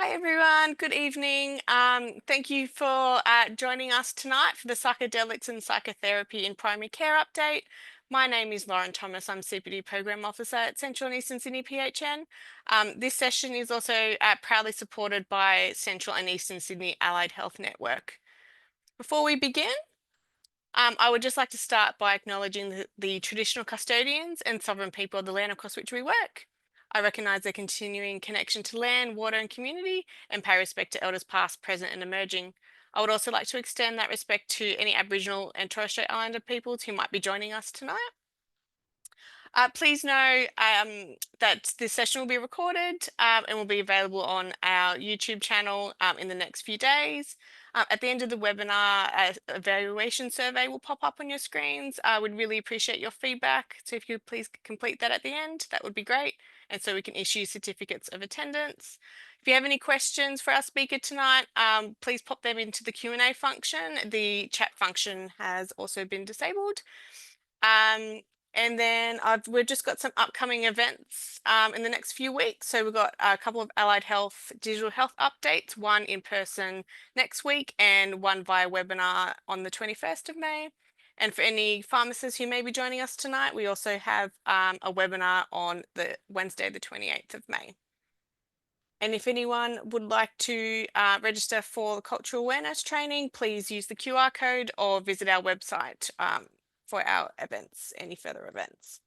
Hi everyone, good evening. Thank you for joining us tonight for the Psychedelics and Psychotherapy in Primary Care update. My name is Lauren Thomas. I'm CPD Program Officer at Central and Eastern Sydney PHN. This session is also proudly supported by Central and Eastern Sydney Allied Health Network. Before we begin, I would just like to start by acknowledging the traditional custodians and sovereign people of the land across which we work. I recognise their continuing connection to land, water and community and pay respect to elders past, present and emerging. I would also like to extend that respect to any Aboriginal and Torres Strait Islander peoples who might be joining us tonight. Please know that this session will be recorded and will be available on our YouTube channel in the next few days. At the end of the webinar, an evaluation survey will pop up on your screens. I would really appreciate your feedback. So if you could please complete that at the end, that would be great. And so we can issue certificates of attendance. If you have any questions for our speaker tonight, please pop them into the Q&A function. The chat function has also been disabled. And then we've just got some upcoming events in the next few weeks. So we've got a couple of allied health digital health updates, one in person next week and one via webinar on the 21st of May. And for any pharmacists who may be joining us tonight, we also have a webinar on the Wednesday, the 28th of May. And if anyone would like to register for the cultural awareness training, please use the QR code or visit our website for our events, any further events.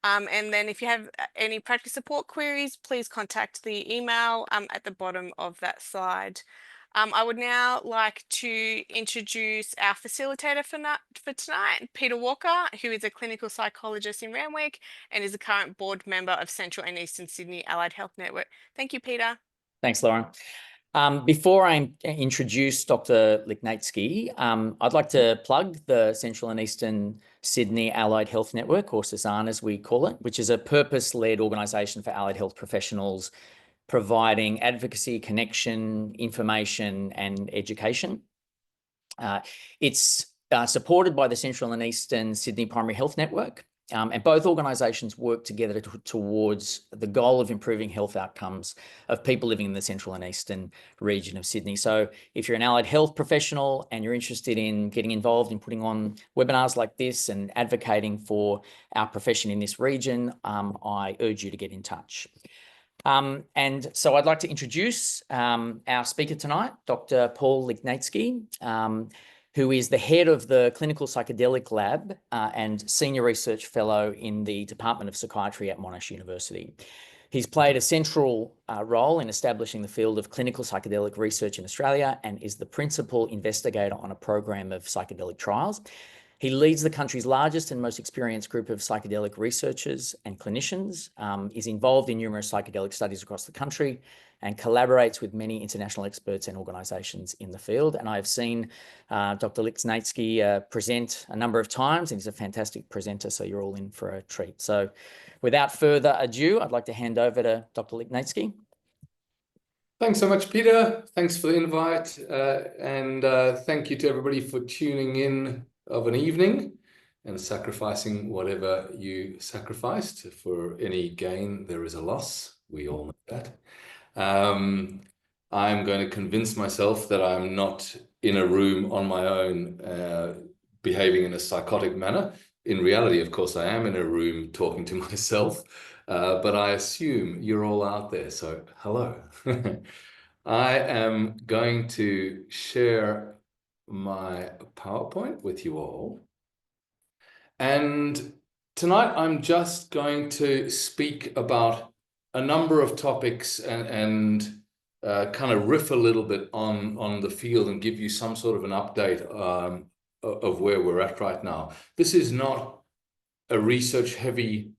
And then if you have any practice support queries, please contact the email at the bottom of that slide. I would now like to introduce our facilitator for tonight, Peter Walker, who is a clinical psychologist in Randwick and is a current board member of Central and Eastern Sydney Allied Health Network. Thank you, Peter. Thanks, Lauren. Before I introduce Dr. Liknaitzky, I'd like to plug the Central and Eastern Sydney Allied Health Network, or CESAHN as we call it, which is a purpose-led organisation for allied health professionals providing advocacy, connection, information and education. It's supported by the Central and Eastern Sydney Primary Health Network, and both organisations work together towards the goal of improving health outcomes of people living in the Central and Eastern region of Sydney. So if you're an allied health professional and you're interested in getting involved in putting on webinars like this and advocating for our profession in this region, I urge you to get in touch. And so I'd like to introduce our speaker tonight, Dr. Paul Liknaitzky, who is the head of the Clinical Psychedelic Lab and Senior Research Fellow in the Department of Psychiatry at Monash University. He's played a central role in establishing the field of clinical psychedelic research in Australia and is the principal investigator on a program of psychedelic trials. He leads the country's largest and most experienced group of psychedelic researchers and clinicians, is involved in numerous psychedelic studies across the country, and collaborates with many international experts and organisations in the field. And I've seen Dr. Liknaitzky present a number of times, and he's a fantastic presenter, so you're all in for a treat. So without further ado, I'd like to hand over to Dr. Liknaitzky. Thanks so much, Peter. Thanks for the invite, and thank you to everybody for tuning in of an evening and sacrificing whatever you sacrificed. For any gain, there is a loss. We all know that. I'm going to convince myself that I'm not in a room on my own, behaving in a psychotic manner. In reality, of course, I am in a room talking to myself, but I assume you're all out there, so hello. I am going to share my PowerPoint with you all. And tonight I'm just going to speak about a number of topics and kind of riff a little bit on the field and give you some sort of an update of where we're at right now. This is not a research-heavy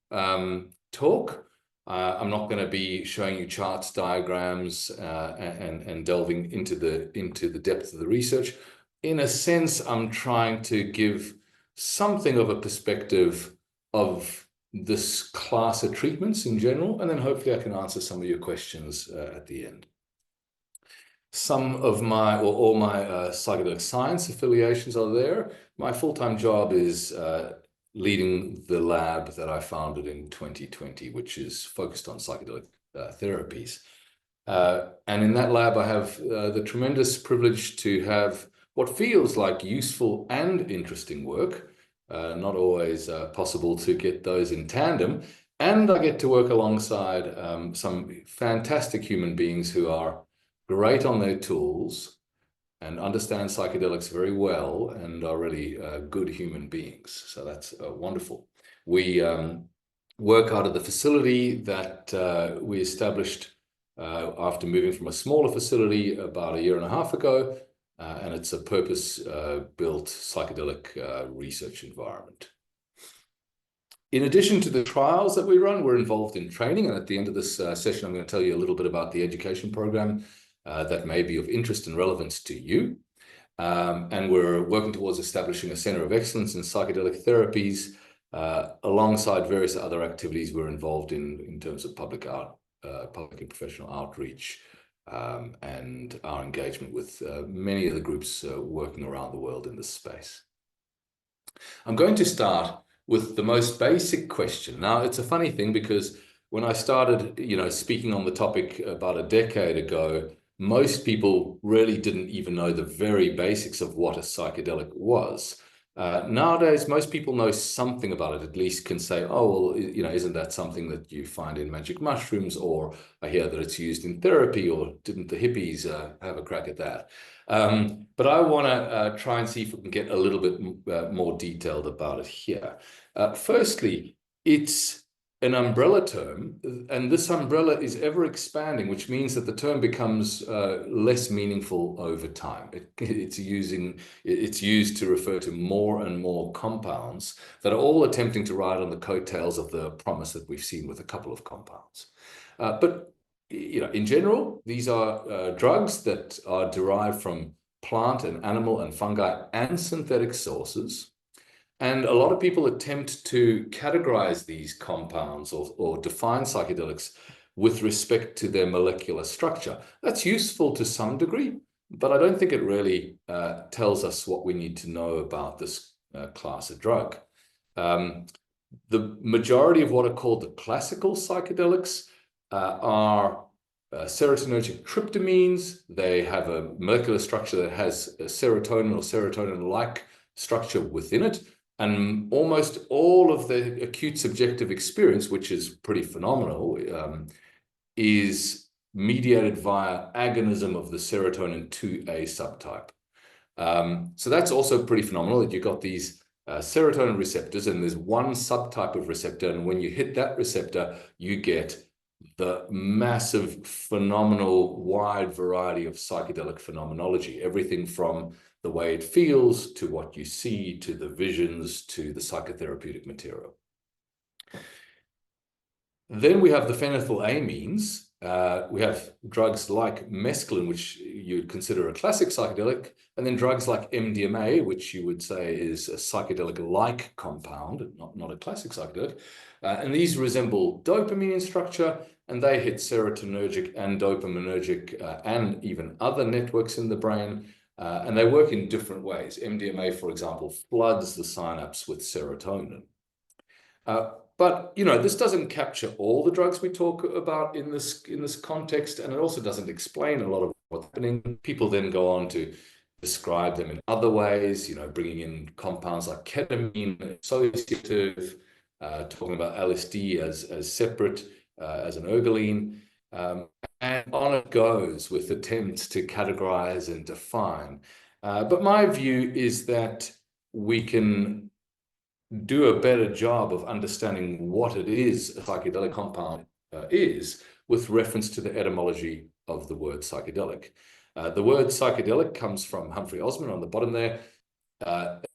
talk. I'm not going to be showing you charts, diagrams, and delving into the depth of the research. In a sense, I'm trying to give something of a perspective of this class of treatments in general, and then hopefully I can answer some of your questions at the end. Some of my, or all my psychedelic science affiliations are there. My full-time job is leading the lab that I founded in 2020, which is focused on psychedelic therapies. And in that lab, I have the tremendous privilege to have what feels like useful and interesting work. Not always possible to get those in tandem. And I get to work alongside some fantastic human beings who are great on their tools and understand psychedelics very well and are really good human beings. So that's wonderful. We work out of the facility that we established after moving from a smaller facility about a year and a half ago, and it's a purpose-built psychedelic research environment. In addition to the trials that we run, we're involved in training, and at the end of this session, I'm going to tell you a little bit about the education program that may be of interest and relevance to you. And we're working towards establishing a center of excellence in psychedelic therapies alongside various other activities we're involved in terms of public and professional outreach, and our engagement with many of the groups working around the world in this space. I'm going to start with the most basic question. Now, it's a funny thing because when I started, speaking on the topic about a decade ago, most people really didn't even know the very basics of what a psychedelic was. Nowadays, most people know something about it, at least can say, oh, well, isn't that something that you find in magic mushrooms? Or I hear that it's used in therapy, or didn't the hippies have a crack at that? But I want to try and see if we can get a little bit more detailed about it here. Firstly, it's an umbrella term, and this umbrella is ever expanding, which means that the term becomes less meaningful over time. It's used to refer to more and more compounds that are all attempting to ride on the coattails of the promise that we've seen with a couple of compounds. But in general, these are drugs that are derived from plant and animal and fungi and synthetic sources. And a lot of people attempt to categorize these compounds or define psychedelics with respect to their molecular structure. That's useful to some degree, but I don't think it really tells us what we need to know about this class of drug. The majority of what are called the classical psychedelics are serotonergic tryptamines. They have a molecular structure that has a serotonin or serotonin-like structure within it. And almost all of the acute subjective experience, which is pretty phenomenal, is mediated via agonism of the serotonin 2A subtype. So that's also pretty phenomenal that you've got these serotonin receptors, and there's one subtype of receptor. And when you hit that receptor, you get the massive, phenomenal, wide variety of psychedelic phenomenology, everything from the way it feels, to what you see, to the visions, to the psychotherapeutic material. Then we have the phenethylamines. We have drugs like mescaline, which you would consider a classic psychedelic, and then drugs like MDMA, which you would say is a psychedelic-like compound, not a classic psychedelic. And these resemble dopamine in structure, and they hit serotonergic and dopaminergic and even other networks in the brain. And they work in different ways. MDMA, for example, floods the synapse with serotonin. But this doesn't capture all the drugs we talk about in this context, and it also doesn't explain a lot of what's happening. People then go on to describe them in other ways, bringing in compounds like ketamine, associative, talking about LSD as separate, as an ergoline. And on it goes with attempts to categorize and define. But my view is that we can do a better job of understanding what it is a psychedelic compound is with reference to the etymology of the word psychedelic. The word psychedelic comes from Humphrey Osmond on the bottom there.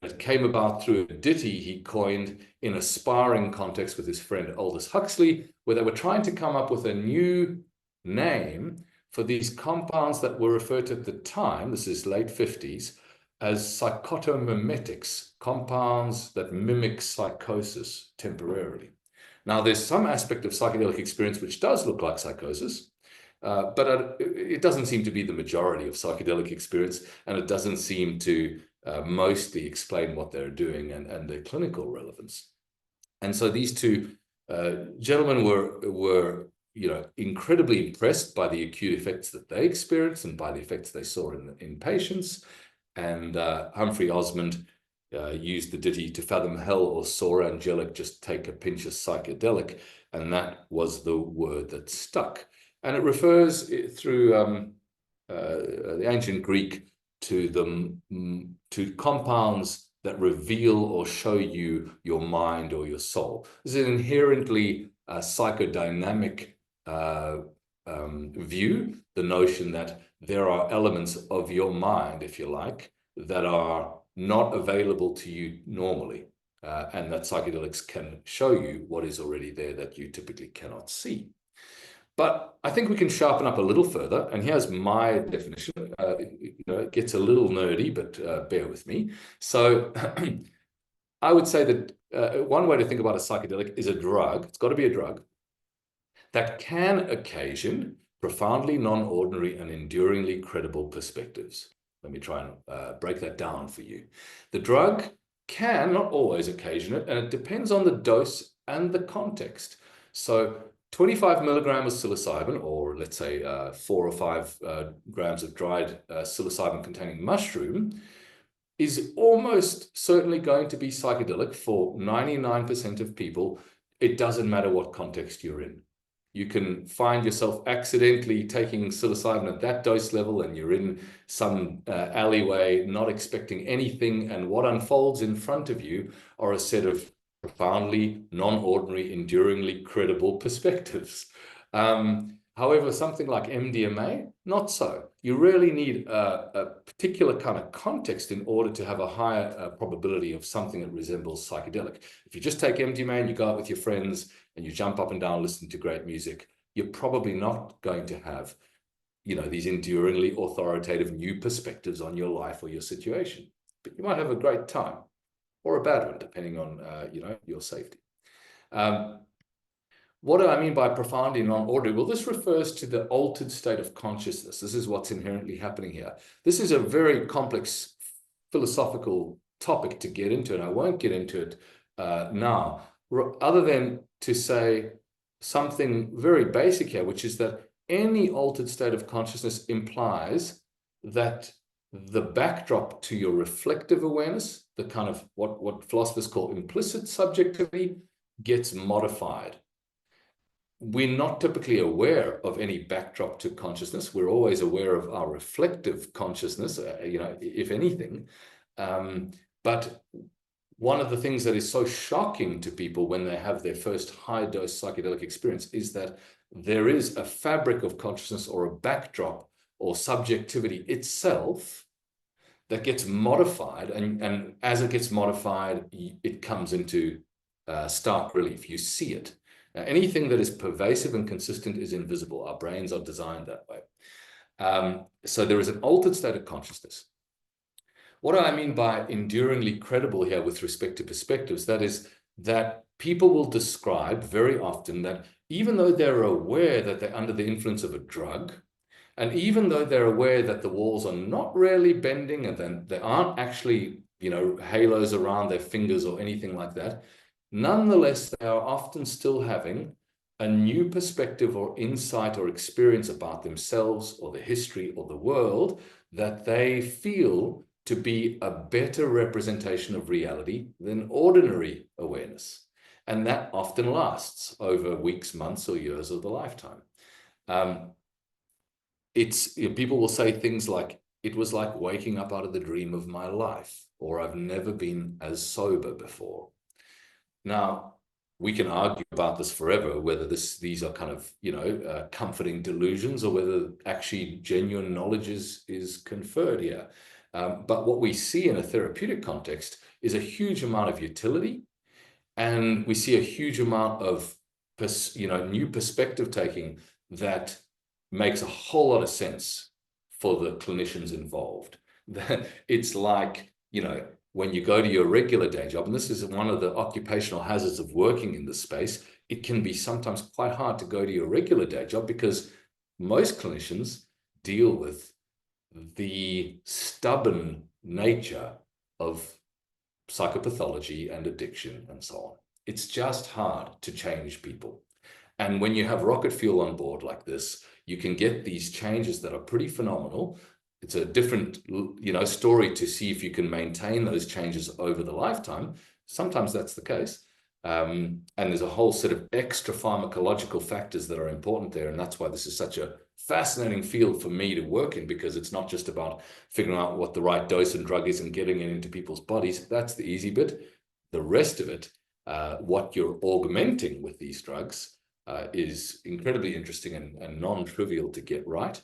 It came about through a ditty he coined in a sparring context with his friend Aldous Huxley, where they were trying to come up with a new name for these compounds that were referred to at the time, this is late 50s, as psychotomimetics, compounds that mimic psychosis temporarily. Now, there's some aspect of psychedelic experience which does look like psychosis, but it doesn't seem to be the majority of psychedelic experience, and it doesn't seem to mostly explain what they're doing and their clinical relevance. And so these two gentlemen were incredibly impressed by the acute effects that they experienced and by the effects they saw in patients. And Humphrey Osmond used the ditty, "To fathom hell or soar angelic, just take a pinch of psychedelic," and that was the word that stuck. And it refers through the ancient Greek to compounds that reveal or show you your mind or your soul. This is an inherently psychodynamic view, the notion that there are elements of your mind, if you like, that are not available to you normally, and that psychedelics can show you what is already there that you typically cannot see. But I think we can sharpen up a little further, and here's my definition. It gets a little nerdy, but bear with me. So I would say that one way to think about a psychedelic is a drug. It's got to be a drug that can occasion profoundly non-ordinary and enduringly credible perspectives. Let me try and break that down for you. The drug can, not always, occasion it, and it depends on the dose and the context. So 25 milligrams of psilocybin, or let's say 4 or 5 grams of dried psilocybin-containing mushroom, is almost certainly going to be psychedelic for 99% of people. It doesn't matter what context you're in. You can find yourself accidentally taking psilocybin at that dose level, and you're in some alleyway not expecting anything, and what unfolds in front of you are a set of profoundly non-ordinary, enduringly credible perspectives. However, something like MDMA, not so. You really need a particular kind of context in order to have a higher probability of something that resembles psychedelic. If you just take MDMA and you go out with your friends and you jump up and down listening to great music, you're probably not going to have, these enduringly authoritative new perspectives on your life or your situation. But you might have a great time, or a bad one, depending on, your safety. What do I mean by profoundly non-ordinary? Well, this refers to the altered state of consciousness. This is what's inherently happening here. This is a very complex philosophical topic to get into, and I won't get into it now, other than to say something very basic here, which is that any altered state of consciousness implies that the backdrop to your reflective awareness, the kind of what philosophers call implicit subjectivity, gets modified. We're not typically aware of any backdrop to consciousness. We're always aware of our reflective consciousness, if anything. But one of the things that is so shocking to people when they have their first high-dose psychedelic experience is that there is a fabric of consciousness or a backdrop or subjectivity itself that gets modified. And as it gets modified, it comes into stark relief. You see it. Now, anything that is pervasive and consistent is invisible. Our brains are designed that way. So there is an altered state of consciousness. What do I mean by enduringly credible here with respect to perspectives? That is that people will describe very often that even though they're aware that they're under the influence of a drug, and even though they're aware that the walls are not really bending and then there aren't actually, halos around their fingers or anything like that, nonetheless, they are often still having a new perspective or insight or experience about themselves or the history or the world that they feel to be a better representation of reality than ordinary awareness. And that often lasts over weeks, months, or years of the lifetime. People will say things like, "It was like waking up out of the dream of my life," or "I've never been as sober before." Now, we can argue about this forever, whether these are kind of, comforting delusions or whether actually genuine knowledge is conferred here. But what we see in a therapeutic context is a huge amount of utility, and we see a huge amount of, new perspective taking that makes a whole lot of sense for the clinicians involved. It's like, when you go to your regular day job, and this is one of the occupational hazards of working in this space, it can be sometimes quite hard to go to your regular day job because most clinicians deal with the stubborn nature of psychopathology and addiction and so on. It's just hard to change people. And when you have rocket fuel on board like this, you can get these changes that are pretty phenomenal. It's a different, story to see if you can maintain those changes over the lifetime. Sometimes that's the case. And there's a whole set of extra pharmacological factors that are important there. And that's why this is such a fascinating field for me to work in, because it's not just about figuring out what the right dose and drug is and getting it into people's bodies. That's the easy bit. The rest of it, what you're augmenting with these drugs, is incredibly interesting and non-trivial to get right.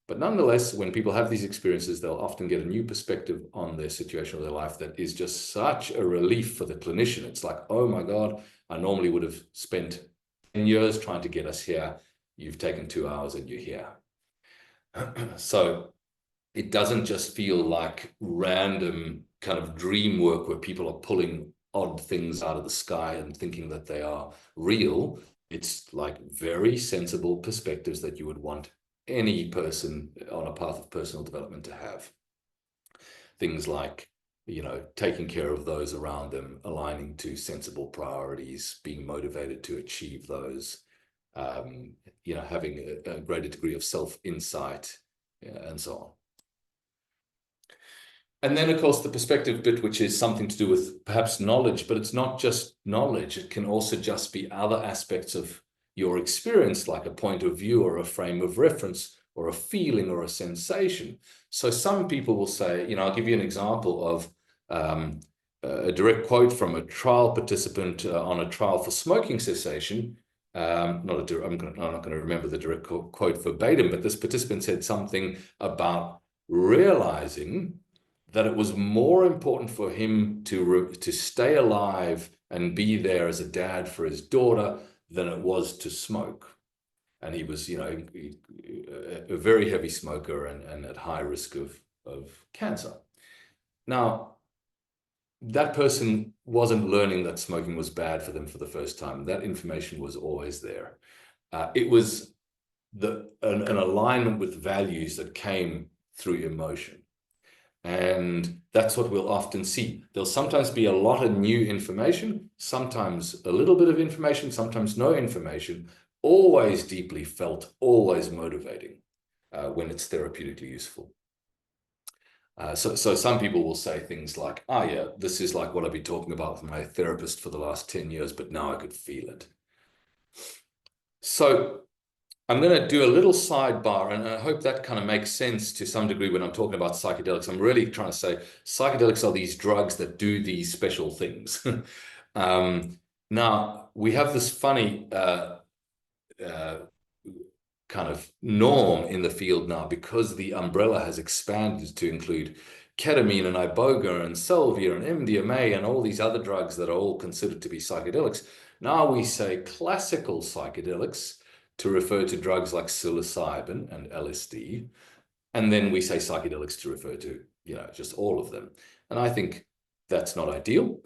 But nonetheless, when people have these experiences, they'll often get a new perspective on their situation or their life that is just such a relief for the clinician. It's like, oh my God, I normally would have spent 10 years trying to get us here. You've taken 2 hours and you're here. So it doesn't just feel like random kind of dream work where people are pulling odd things out of the sky and thinking that they are real. It's like very sensible perspectives that you would want any person on a path of personal development to have. Things like, taking care of those around them, aligning to sensible priorities, being motivated to achieve those, having a greater degree of self-insight, and so on. And then, of course, the perspective bit, which is something to do with perhaps knowledge, but it's not just knowledge. It can also just be other aspects of your experience, like a point of view or a frame of reference or a feeling or a sensation. So some people will say, I'll give you an example of a direct quote from a trial participant on a trial for smoking cessation. I'm not going to remember the direct quote verbatim, but this participant said something about realizing that it was more important for him to stay alive and be there as a dad for his daughter than it was to smoke. And he was, a very heavy smoker and at high risk of cancer. Now, that person wasn't learning that smoking was bad for them for the first time. That information was always there. It was an alignment with values that came through emotion. And that's what we'll often see. There'll sometimes be a lot of new information, sometimes a little bit of information, sometimes no information, always deeply felt, always motivating when it's therapeutically useful. So some people will say things like, yeah, this is like what I've been talking about with my therapist for the last 10 years, but now I could feel it. So I'm going to do a little sidebar, and I hope that kind of makes sense to some degree when I'm talking about psychedelics. I'm really trying to say psychedelics are these drugs that do these special things. Now, we have this funny kind of norm in the field now, because the umbrella has expanded to include ketamine and iboga and salvia and MDMA and all these other drugs that are all considered to be psychedelics. Now we say classical psychedelics to refer to drugs like psilocybin and LSD. And then we say psychedelics to refer to, just all of them. And I think that's not ideal.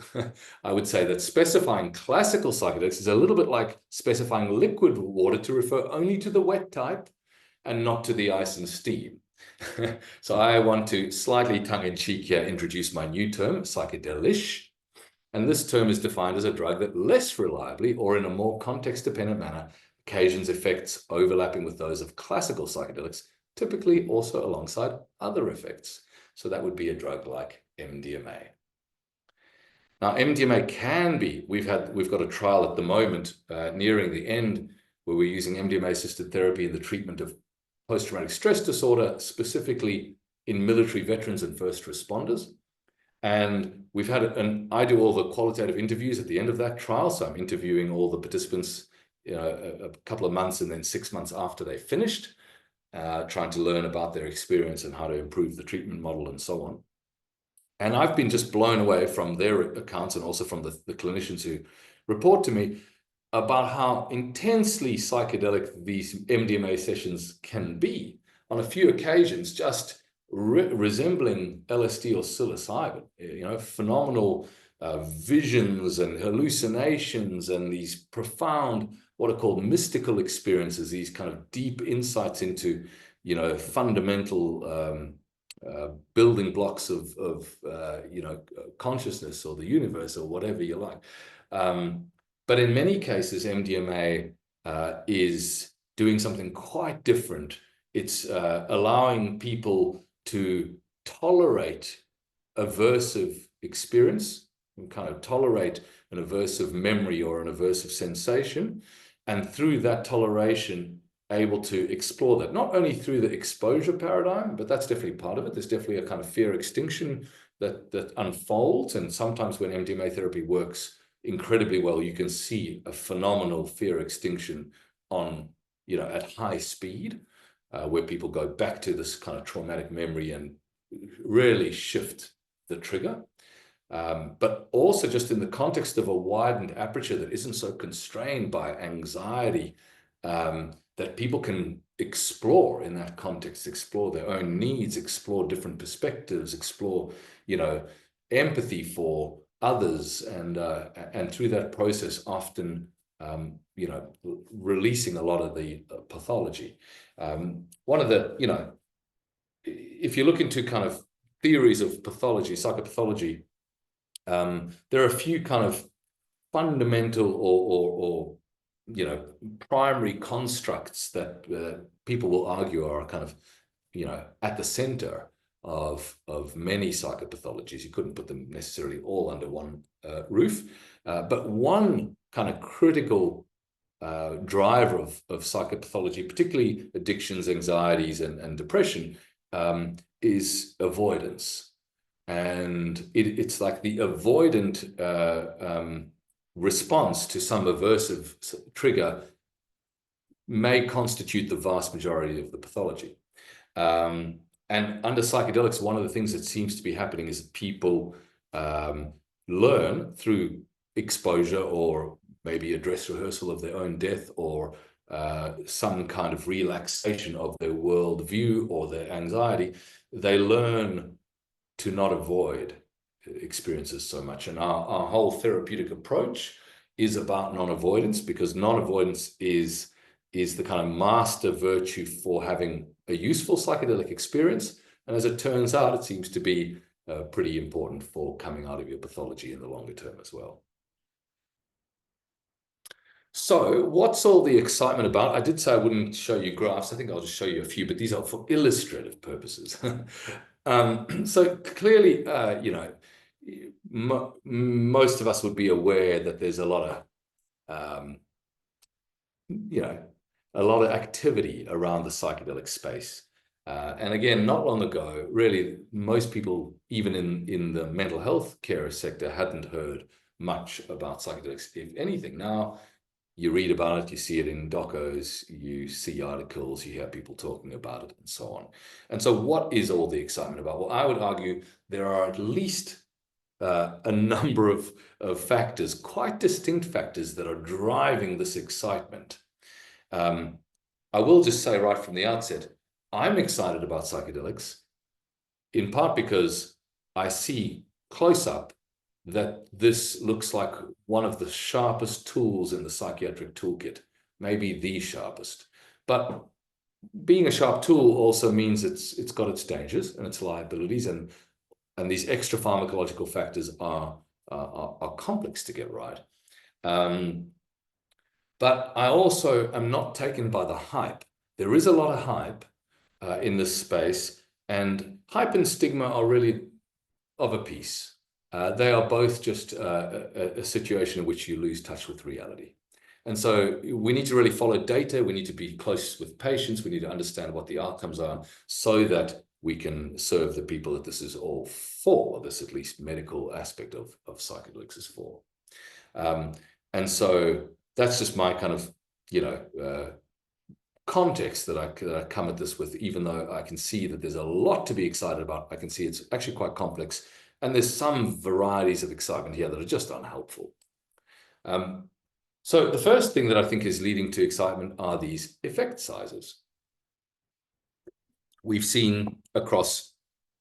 I would say that specifying classical psychedelics is a little bit like specifying liquid water to refer only to the wet type and not to the ice and steam. So I want to slightly tongue-in-cheek here introduce my new term, psychedelic. And this term is defined as a drug that less reliably or in a more context-dependent manner occasions effects overlapping with those of classical psychedelics, typically also alongside other effects. So that would be a drug like MDMA. Now, MDMA can be, we've got a trial at the moment nearing the end where we're using MDMA-assisted therapy in the treatment of post-traumatic stress disorder, specifically in military veterans and first responders. And we've had I do all the qualitative interviews at the end of that trial. So I'm interviewing all the participants, a couple of months and then 6 months after they finished, trying to learn about their experience and how to improve the treatment model and so on. And I've been just blown away from their accounts and also from the clinicians who report to me about how intensely psychedelic these MDMA sessions can be. On a few occasions, just resembling LSD or psilocybin, phenomenal visions and hallucinations and these profound, what are called mystical experiences, these kind of deep insights into, fundamental building blocks of consciousness or the universe or whatever you like. But in many cases, MDMA is doing something quite different. It's allowing people to tolerate aversive experience and kind of tolerate an aversive memory or an aversive sensation, and through that toleration able to explore that, not only through the exposure paradigm, but that's definitely part of it. There's definitely a kind of fear extinction that unfolds, and sometimes when MDMA therapy works incredibly well, you can see a phenomenal fear extinction on, at high speed, where people go back to this kind of traumatic memory and really shift the trigger. But also just in the context of a widened aperture that isn't so constrained by anxiety, that people can explore in that context, explore their own needs, explore different perspectives, explore, empathy for others, and through that process, often, releasing a lot of the pathology. One of the, if you look into kind of theories of pathology, psychopathology, there are a few kind of fundamental or primary constructs that people will argue are kind of, at the center of many psychopathologies. You couldn't put them necessarily all under one roof, but one kind of critical driver of psychopathology, particularly addictions, anxieties, and depression, is avoidance. And it's like the avoidant response to some aversive trigger may constitute the vast majority of the pathology. And under psychedelics, one of the things that seems to be happening is that people learn through exposure, or maybe a dress rehearsal of their own death, or some kind of relaxation of their worldview or their anxiety. They learn to not avoid experiences so much. And our whole therapeutic approach is about non-avoidance, because non-avoidance is the kind of master virtue for having a useful psychedelic experience. And as it turns out, it seems to be pretty important for coming out of your pathology in the longer term as well. So what's all the excitement about? I did say I wouldn't show you graphs. I think I'll just show you a few, but these are for illustrative purposes. So clearly, most of us would be aware that there's a lot of, a lot of activity around the psychedelic space. And again, not long ago, really, most people, even in the mental health care sector, hadn't heard much about psychedelics, if anything. Now, you read about it, you see it in docos, you see articles, you hear people talking about it, and so on. And so what is all the excitement about? Well, I would argue there are at least a number of factors, quite distinct factors, that are driving this excitement. I will just say right from the outset, I'm excited about psychedelics, in part because I see close up that this looks like one of the sharpest tools in the psychiatric toolkit, maybe the sharpest. But being a sharp tool also means it's got its dangers and its liabilities, and these extra pharmacological factors are complex to get right. But I also am not taken by the hype. There is a lot of hype in this space, and hype and stigma are really of a piece. They are both just a situation in which you lose touch with reality. And so we need to really follow data. We need to be close with patients. We need to understand what the outcomes are, so that we can serve the people that this is all for, this at least medical aspect of psychedelics is for. And so that's just my kind of, context that I come at this with. Even though I can see that there's a lot to be excited about, I can see it's actually quite complex. And there's some varieties of excitement here that are just unhelpful. So the first thing that I think is leading to excitement are these effect sizes. We've seen across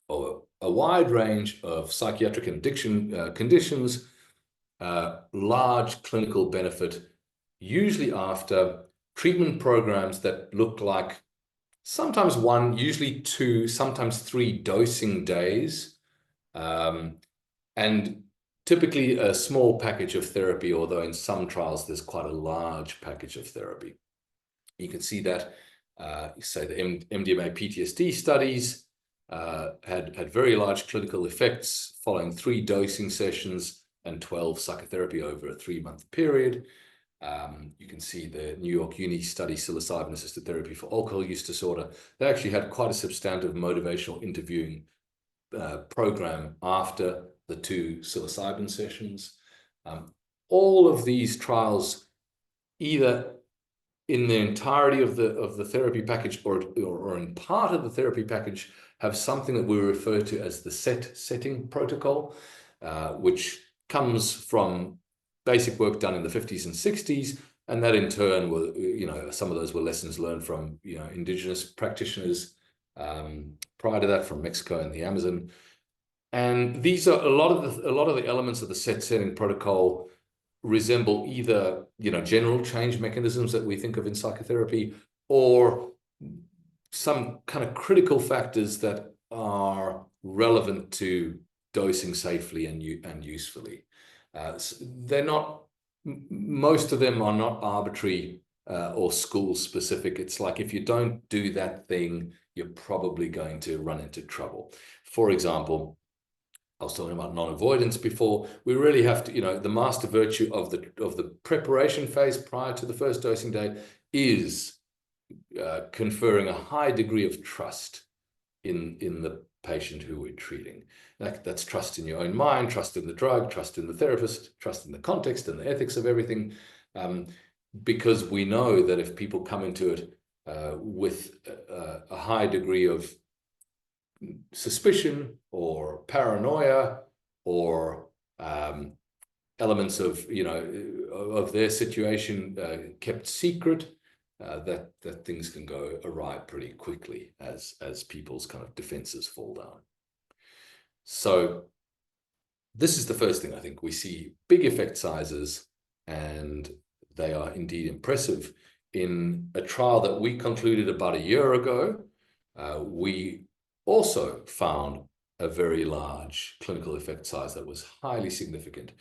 a wide range of psychiatric and addiction conditions, large clinical benefit, usually after treatment programs that look like sometimes 1, usually 2, sometimes 3 dosing days. And typically a small package of therapy, although in some trials there's quite a large package of therapy. You can see that, say, the MDMA PTSD studies had very large clinical effects following 3 dosing sessions and 12 psychotherapy over a 3-month period. You can see the New York Uni study, psilocybin-assisted therapy for alcohol use disorder. They actually had quite a substantive motivational interviewing program after the 2 psilocybin sessions. All of these trials, either in the entirety of the therapy package or in part of the therapy package, have something that we refer to as the setting protocol, which comes from basic work done in the 50s and 60s, and that in turn were, some of those were lessons learned from, indigenous practitioners prior to that, from Mexico and the Amazon. And these are a lot of the elements of the setting protocol resemble either, general change mechanisms that we think of in psychotherapy, or some kind of critical factors that are relevant to dosing safely and usefully. They're not, most of them are not arbitrary or school specific. It's like, if you don't do that thing, you're probably going to run into trouble. For example, I was talking about non-avoidance before. We really have to, the master virtue of the preparation phase prior to the first dosing day is conferring a high degree of trust in the patient who we're treating. That's trust in your own mind, trust in the drug, trust in the therapist, trust in the context and the ethics of everything. Because we know that if people come into it with a high degree of suspicion or paranoia or elements of of their situation kept secret, that things can go awry pretty quickly as people's kind of defenses fall down. So this is the first thing. I think we see big effect sizes, and they are indeed impressive. In a trial that we concluded about a year ago, we also found a very large clinical effect size that was highly significant.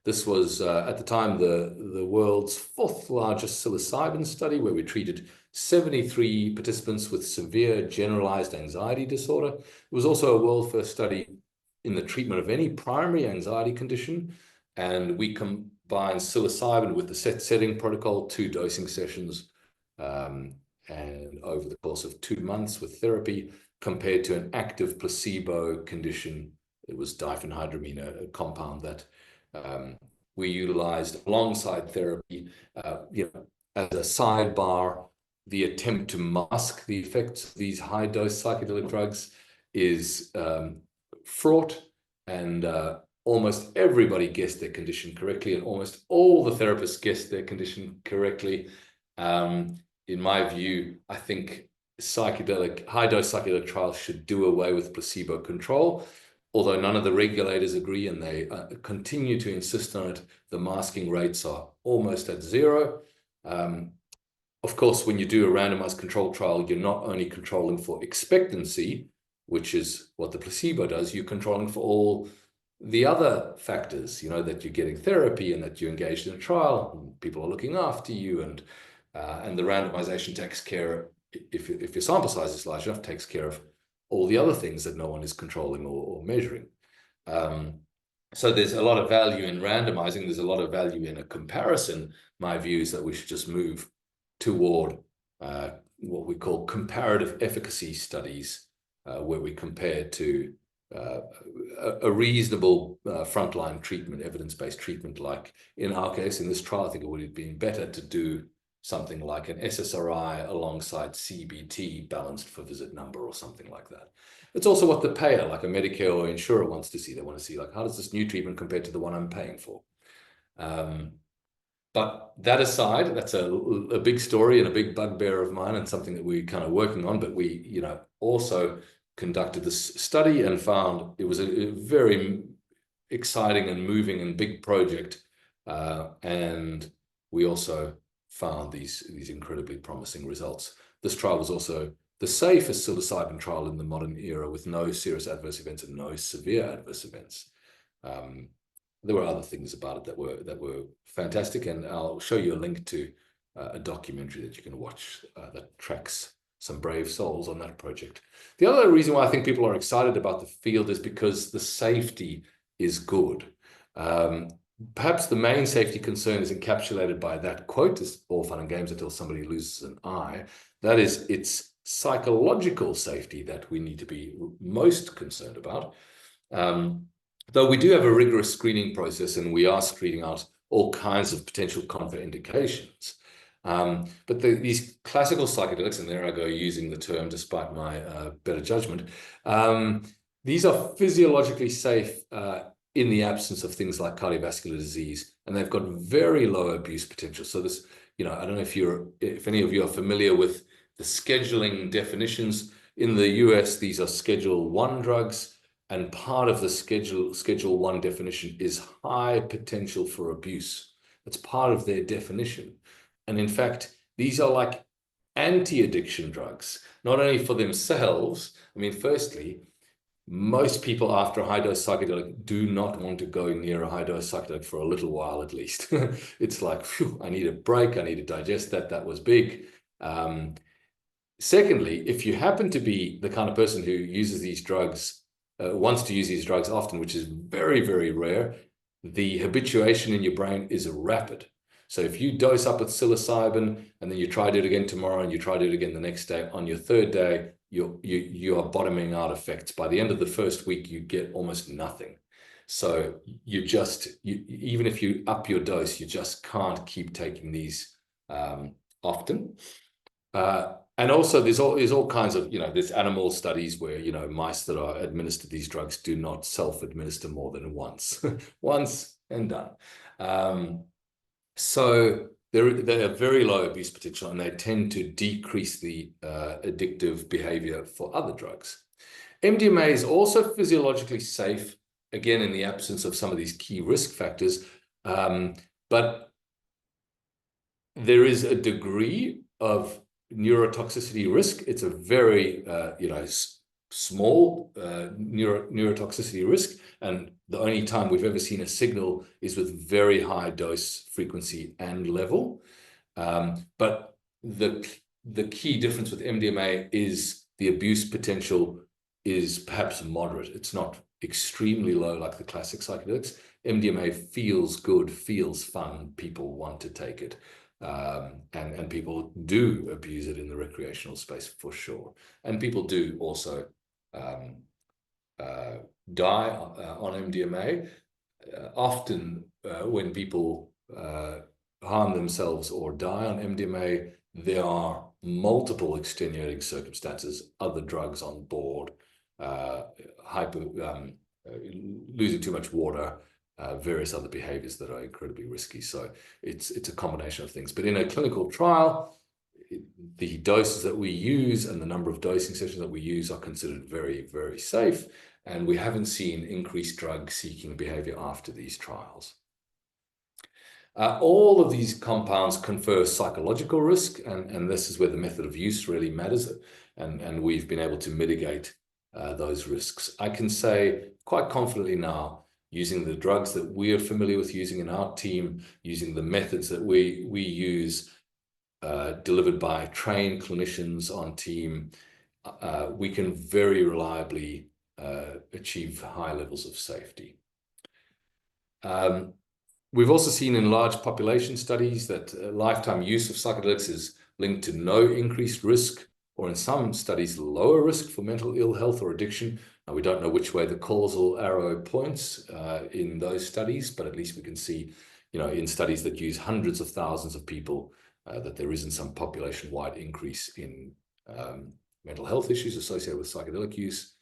This was, at the time, the world's 4th largest psilocybin study, where we treated 73 participants with severe generalized anxiety disorder. It was also a world first study in the treatment of any primary anxiety condition, and we combined psilocybin with the setting protocol, 2 dosing sessions, and over the course of 2 months with therapy, compared to an active placebo condition. It was diphenhydramine, a compound that we utilized alongside therapy. As a sidebar, the attempt to mask the effects of these high-dose psychedelic drugs is fraught, and almost everybody guessed their condition correctly, and almost all the therapists guessed their condition correctly. In my view, I think high-dose psychedelic trials should do away with placebo control. Although none of the regulators agree, and they continue to insist on it, the masking rates are almost at 0. Of course, when you do a randomized control trial, you're not only controlling for expectancy, which is what the placebo does, you're controlling for all the other factors, that you're getting therapy and that you're engaged in a trial, and people are looking after you, and the randomization takes care, if your sample size is large enough, takes care of all the other things that no one is controlling or measuring. So there's a lot of value in randomizing. There's a lot of value in a comparison. My view is that we should just move toward what we call comparative efficacy studies, where we compare to a reasonable frontline treatment, evidence-based treatment. Like in our case, in this trial, I think it would have been better to do something like an SSRI alongside CBT balanced for visit number or something like that. It's also what the payer, like a Medicare or insurer, wants to see. They want to see, like, how does this new treatment compare to the one I'm paying for? But that aside, that's a big story and a big bugbear of mine, and something that we're kind of working on. But we, also conducted this study and found it was a very exciting and moving and big project. And we also found these incredibly promising results. This trial was also the safest psilocybin trial in the modern era, with no serious adverse events and no severe adverse events. there were other things about it that were fantastic, and I'll show you a link to a documentary that you can watch that tracks some brave souls on that project. The other reason why I think people are excited about the field is because the safety is good. Perhaps the main safety concern is encapsulated by that quote: "It's all fun and games until somebody loses an eye." That is, it's psychological safety that we need to be most concerned about. Though we do have a rigorous screening process, and we are screening out all kinds of potential contraindications. But these classical psychedelics, and there I go using the term despite my better judgment, these are physiologically safe in the absence of things like cardiovascular disease, and they've got very low abuse potential. So this, I don't know if any of you are familiar with the scheduling definitions. In the US, these are Schedule 1 drugs, and part of the Schedule 1 definition is high potential for abuse. That's part of their definition. And in fact, these are like anti-addiction drugs, not only for themselves. I mean, firstly, most people after a high-dose psychedelic do not want to go near a high-dose psychedelic for a little while at least. It's like, phew, I need a break. I need to digest that. That was big. Secondly, if you happen to be the kind of person who uses these drugs, wants to use these drugs often, which is very, very rare, the habituation in your brain is rapid. So if you dose up with psilocybin and then you try to do it again tomorrow and you try to do it again the next day, on your third day, you are bottoming out effects. By the end of the first week, you get almost nothing. So even if you up your dose, you just can't keep taking these often. And also there's all kinds of, there's animal studies where, mice that are administered these drugs do not self-administer more than once, once and done. So they have very low abuse potential, and they tend to decrease the addictive behavior for other drugs. MDMA is also physiologically safe, again, in the absence of some of these key risk factors, but there is a degree of neurotoxicity risk. It's a very, small neurotoxicity risk, and the only time we've ever seen a signal is with very high dose frequency and level. But the key difference with MDMA is the abuse potential is perhaps moderate. It's not extremely low like the classic psychedelics. MDMA feels good, feels fun. People want to take it. And people do abuse it in the recreational space for sure. And people do also die on MDMA. Often when people harm themselves or die on MDMA, there are multiple extenuating circumstances, other drugs on board, losing too much water, various other behaviors that are incredibly risky. So it's a combination of things. But in a clinical trial, the doses that we use and the number of dosing sessions that we use are considered very, very safe. And we haven't seen increased drug-seeking behavior after these trials. All of these compounds confer psychological risk, and this is where the method of use really matters. And we've been able to mitigate those risks. I can say quite confidently now, using the drugs that we are familiar with using in our team, using the methods that we use, delivered by trained clinicians on team, we can very reliably achieve high levels of safety. We've also seen in large population studies that lifetime use of psychedelics is linked to no increased risk, or in some studies, lower risk for mental ill health or addiction. Now, we don't know which way the causal arrow points in those studies, but at least we can see, in studies that use hundreds of thousands of people, that there isn't some population-wide increase in mental health issues associated with psychedelic use.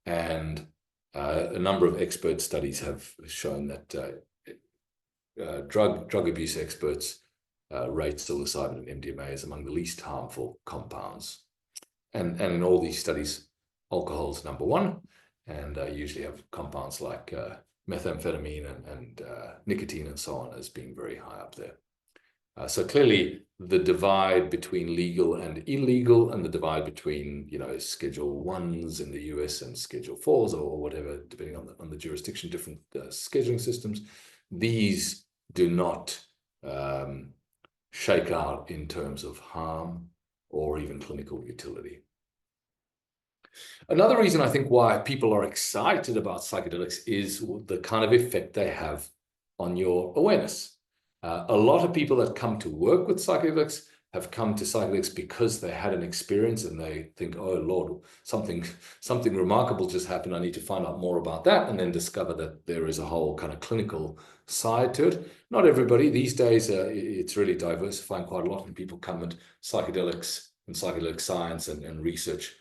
And a number of expert studies have shown that drug abuse experts rate psilocybin and MDMA as among the least harmful compounds. And in all these studies, alcohol is number one, and usually have compounds like methamphetamine and nicotine and so on as being very high up there. So clearly the divide between legal and illegal, and the divide between, you know, Schedule 1s in the US and Schedule 4s or whatever, depending on the jurisdiction, different scheduling systems, these do not shake out in terms of harm or even clinical utility. Another reason I think why people are excited about psychedelics is the kind of effect they have on your awareness. A lot of people that come to work with psychedelics have come to psychedelics because they had an experience and they think, oh Lord, something remarkable just happened. I need to find out more about that, and then discover that there is a whole kind of clinical side to it. Not everybody. These days, it's really diversifying quite a lot, and people come at psychedelics and psychedelic science and research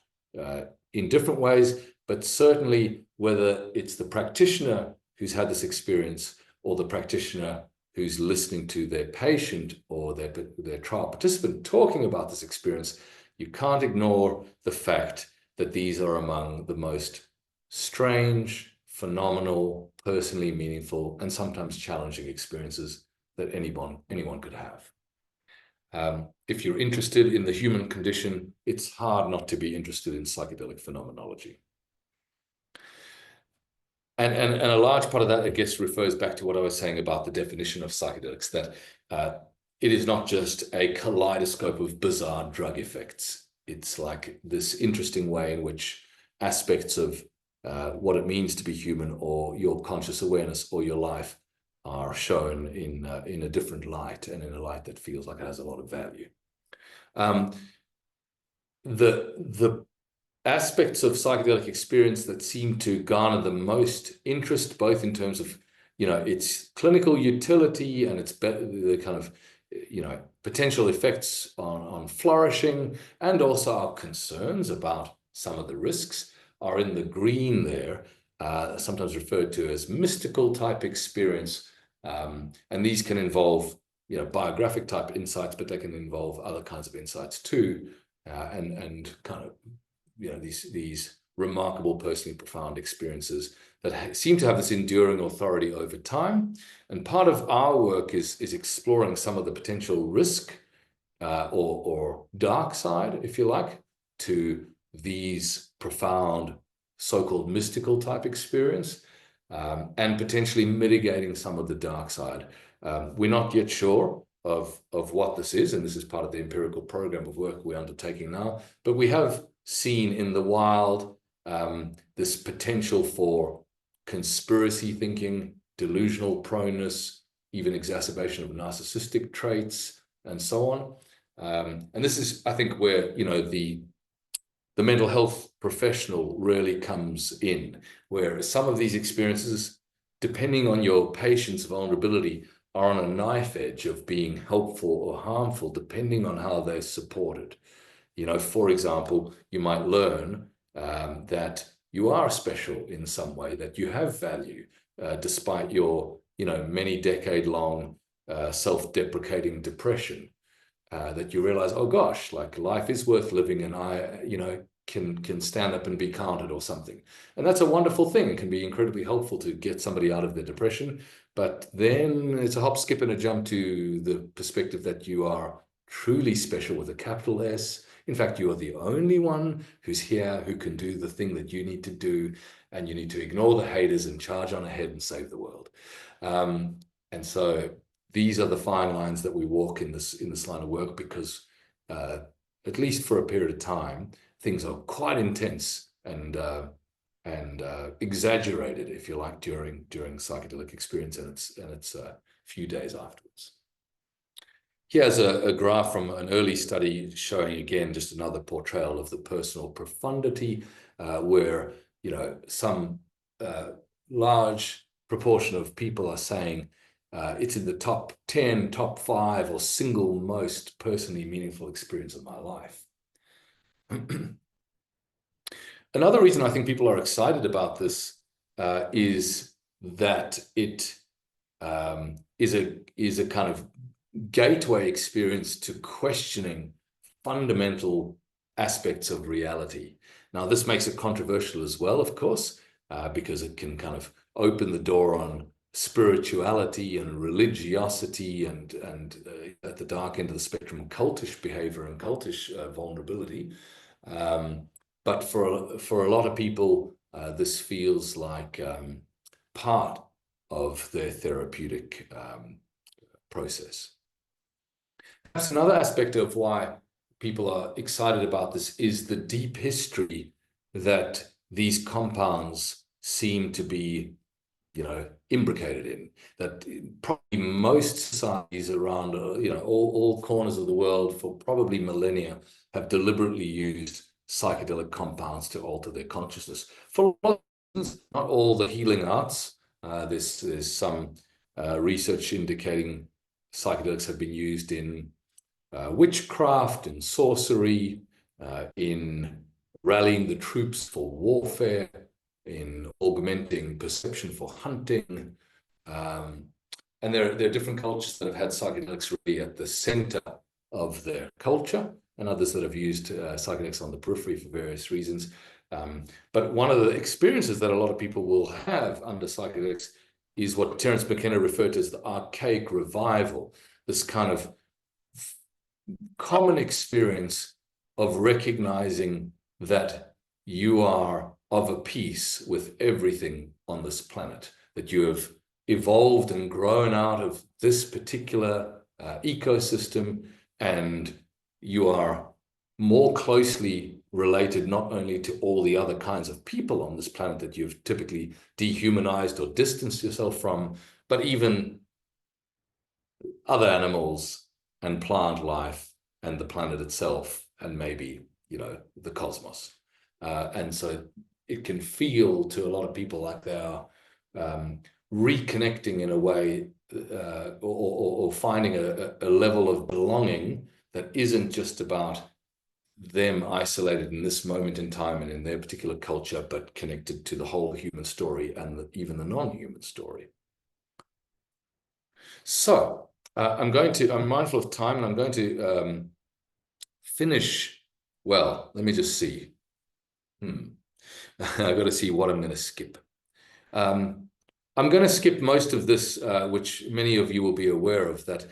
in different ways, but certainly whether it's the practitioner who's had this experience or the practitioner who's listening to their patient or their trial participant talking about this experience, you can't ignore the fact that these are among the most strange, phenomenal, personally meaningful, and sometimes challenging experiences that anyone could have. If you're interested in the human condition, it's hard not to be interested in psychedelic phenomenology. And a large part of that, I guess, refers back to what I was saying about the definition of psychedelics, that it is not just a kaleidoscope of bizarre drug effects. It's like this interesting way in which aspects of what it means to be human, or your conscious awareness, or your life, are shown in a different light, and in a light that feels like it has a lot of value. The aspects of psychedelic experience that seem to garner the most interest, both in terms of, you know, its clinical utility and its the kind of, you know, potential effects on flourishing, and also our concerns about some of the risks, are in the green there, sometimes referred to as mystical type experience. And these can involve, you know, biographic type insights, but they can involve other kinds of insights too, and kind of, you know, these remarkable, personally profound experiences that seem to have this enduring authority over time. And part of our work is exploring some of the potential risk or dark side, if you like, to these profound so-called mystical type experience, and potentially mitigating some of the dark side. We're not yet sure of what this is, and this is part of the empirical program of work we're undertaking now, but we have seen in the wild this potential for conspiracy thinking, delusional proneness, even exacerbation of narcissistic traits, and so on. And this is, I think, where, you know, the mental health professional really comes in, where some of these experiences, depending on your patient's vulnerability, are on a knife edge of being helpful or harmful, depending on how they're supported. You know, for example, you might learn that you are special in some way, that you have value, despite your, you know, many decade-long self-deprecating depression. That you realize, oh gosh, like life is worth living, and I, you know, can stand up and be counted or something. And that's a wonderful thing. It can be incredibly helpful to get somebody out of their depression. But then it's a hop, skip, and a jump to the perspective that you are truly special with a capital S. In fact, you are the only one who's here who can do the thing that you need to do, and you need to ignore the haters and charge on ahead and save the world. And so these are the fine lines that we walk in this line of work, because at least for a period of time, things are quite intense and exaggerated, if you like, during psychedelic experience and its few days afterwards. Here's a graph from an early study showing, again, just another portrayal of the personal profundity, where, you know, some large proportion of people are saying it's in the top 10, top 5, or single most personally meaningful experience of my life. Another reason I think people are excited about this is that it is a kind of gateway experience to questioning fundamental aspects of reality. Now, this makes it controversial as well, of course, because it can kind of open the door on spirituality and religiosity and at the dark end of the spectrum, cultish behavior and cultish vulnerability. But for a lot of people, this feels like part of their therapeutic process. That's another aspect of why people are excited about this, is the deep history that these compounds seem to be, imbricated in. That probably most societies around, all corners of the world for probably millennia have deliberately used psychedelic compounds to alter their consciousness. For a lot of reasons, not all the healing arts. There's some research indicating psychedelics have been used in witchcraft, in sorcery, in rallying the troops for warfare, in augmenting perception for hunting. And there are different cultures that have had psychedelics really at the center of their culture, and others that have used psychedelics on the periphery for various reasons. But one of the experiences that a lot of people will have under psychedelics is what Terence McKenna referred to as the archaic revival, this kind of common experience of recognizing that you are of a piece with everything on this planet, that you have evolved and grown out of this particular ecosystem, and you are more closely related not only to all the other kinds of people on this planet that you've typically dehumanized or distanced yourself from, but even other animals and plant life and the planet itself, and maybe, the cosmos. And so it can feel to a lot of people like they are reconnecting in a way, or finding a level of belonging that isn't just about them isolated in this moment in time and in their particular culture, but connected to the whole human story and even the non-human story. So I'm mindful of time, and I'm going to finish. Well, let me just see. I've got to see what I'm going to skip. I'm going to skip most of this, which many of you will be aware of, that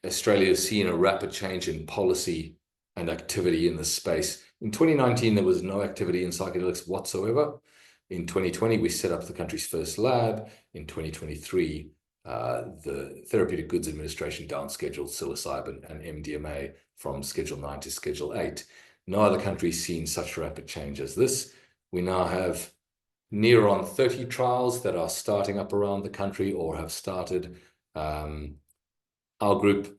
Australia has seen a rapid change in policy and activity in this space. In 2019, there was no activity in psychedelics whatsoever. In 2020, we set up the country's first lab. In 2023, the Therapeutic Goods Administration downscheduled psilocybin and MDMA from Schedule 9 to Schedule 8. No other country's seen such rapid change as this. We now have near on 30 trials that are starting up around the country or have started. Our group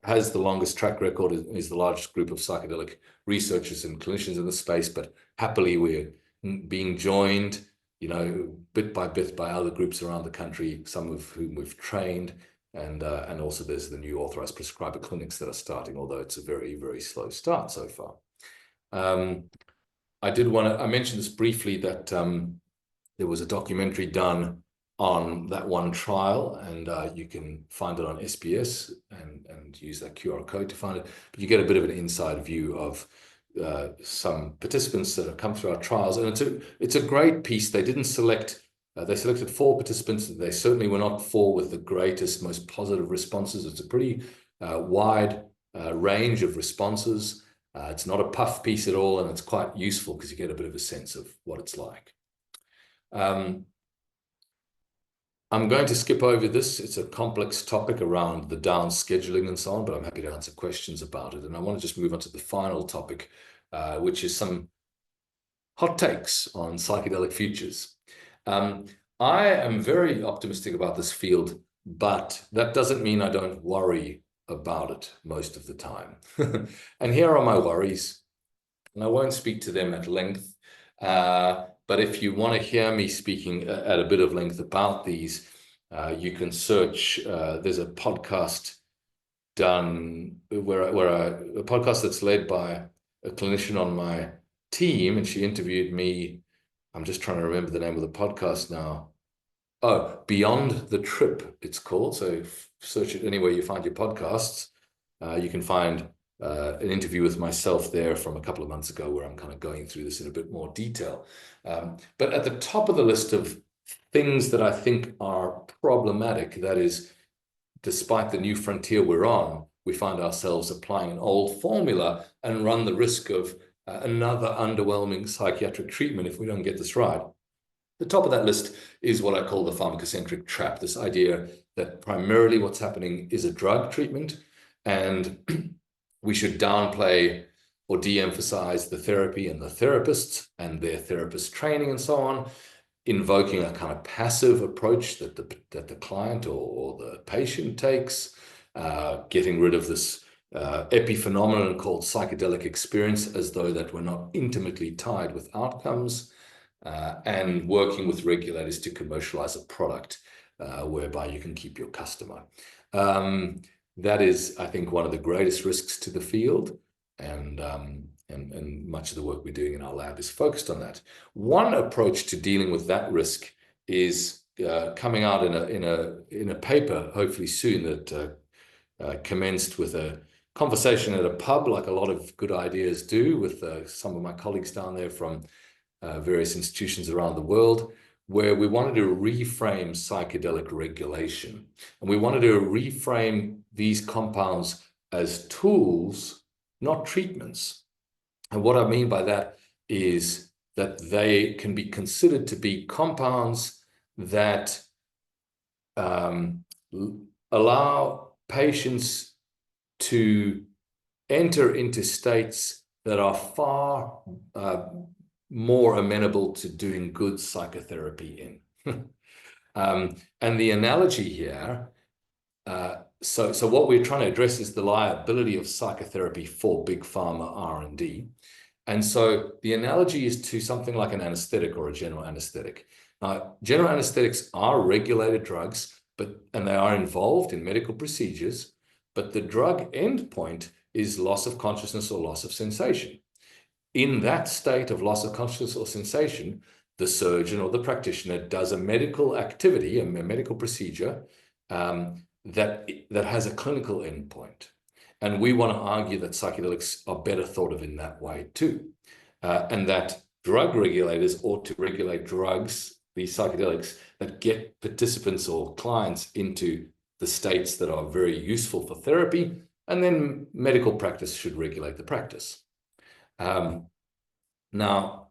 has the longest track record, is the largest group of psychedelic researchers and clinicians in the space, but happily we're being joined, bit by bit by other groups around the country, some of whom we've trained, and also there's the new authorized prescriber clinics that are starting, although it's a very, very slow start so far. I mentioned this briefly, that there was a documentary done on that one trial, and you can find it on SBS and use that QR code to find it. But you get a bit of an inside view of some participants that have come through our trials, and it's a great piece. They didn't select. They selected 4 participants. They certainly were not 4 with the greatest, most positive responses. It's a pretty wide range of responses. It's not a puff piece at all, and it's quite useful because you get a bit of a sense of what it's like. I'm going to skip over this. It's a complex topic around the down scheduling and so on, but I'm happy to answer questions about it. And I want to just move on to the final topic, which is some hot takes on psychedelic futures. I am very optimistic about this field, but that doesn't mean I don't worry about it most of the time. And here are my worries, and I won't speak to them at length. But if you want to hear me speaking at a bit of length about these, you can search. There's a podcast done a podcast that's led by a clinician on my team, and she interviewed me. I'm just trying to remember the name of the podcast now. Oh, Beyond the Trip, it's called. So search it anywhere you find your podcasts. You can find an interview with myself there from a couple of months ago, where I'm kind of going through this in a bit more detail. But at the top of the list of things that I think are problematic. That is, despite the new frontier we're on, we find ourselves applying an old formula and run the risk of another underwhelming psychiatric treatment if we don't get this right. The top of that list is what I call the pharmacocentric trap, this idea that primarily what's happening is a drug treatment, and we should downplay or de-emphasize the therapy and the therapists and their therapist training and so on, invoking a kind of passive approach that the client or the patient takes, getting rid of this epiphenomenon called psychedelic experience as though that we're not intimately tied with outcomes, and working with regulators to commercialize a product whereby you can keep your customer. That is, I think, one of the greatest risks to the field, and much of the work we're doing in our lab is focused on that. One approach to dealing with that risk is coming out in a paper, hopefully soon, that commenced with a conversation at a pub, like a lot of good ideas do, with some of my colleagues down there from various institutions around the world, where we wanted to reframe psychedelic regulation. And we wanted to reframe these compounds as tools, not treatments. And what I mean by that is that they can be considered to be compounds that allow patients to enter into states that are far more amenable to doing good psychotherapy in. And the analogy here, so what we're trying to address is the liability of psychotherapy for big pharma R&D. And so the analogy is to something like an anesthetic or a general anesthetic. Now, general anesthetics are regulated drugs, and they are involved in medical procedures, but the drug endpoint is loss of consciousness or loss of sensation. In that state of loss of consciousness or sensation, the surgeon or the practitioner does a medical activity, a medical procedure that has a clinical endpoint. And we want to argue that psychedelics are better thought of in that way too. And that drug regulators ought to regulate drugs, these psychedelics, that get participants or clients into the states that are very useful for therapy, and then medical practice should regulate the practice. Now,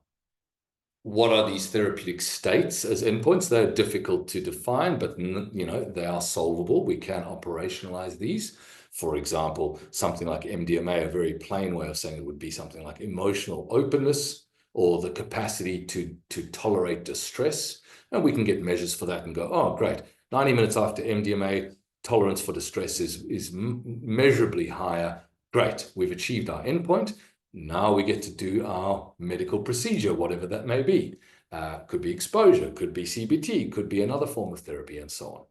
what are these therapeutic states as endpoints? They're difficult to define, but they are solvable. We can operationalize these. For example, something like MDMA, a very plain way of saying it would be something like emotional openness or the capacity to tolerate distress. And we can get measures for that and go, oh, great. 90 minutes after MDMA, tolerance for distress is measurably higher. Great, we've achieved our endpoint. Now we get to do our medical procedure, whatever that may be. Could be exposure, could be CBT, could be another form of therapy, and so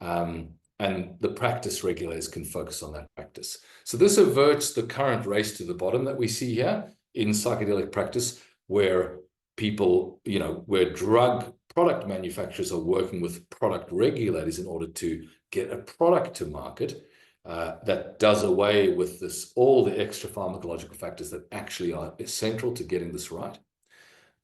on. And the practice regulators can focus on that practice. So this averts the current race to the bottom that we see here in psychedelic practice, where people, where drug product manufacturers are working with product regulators in order to get a product to market that does away with all the extra pharmacological factors that actually are essential to getting this right,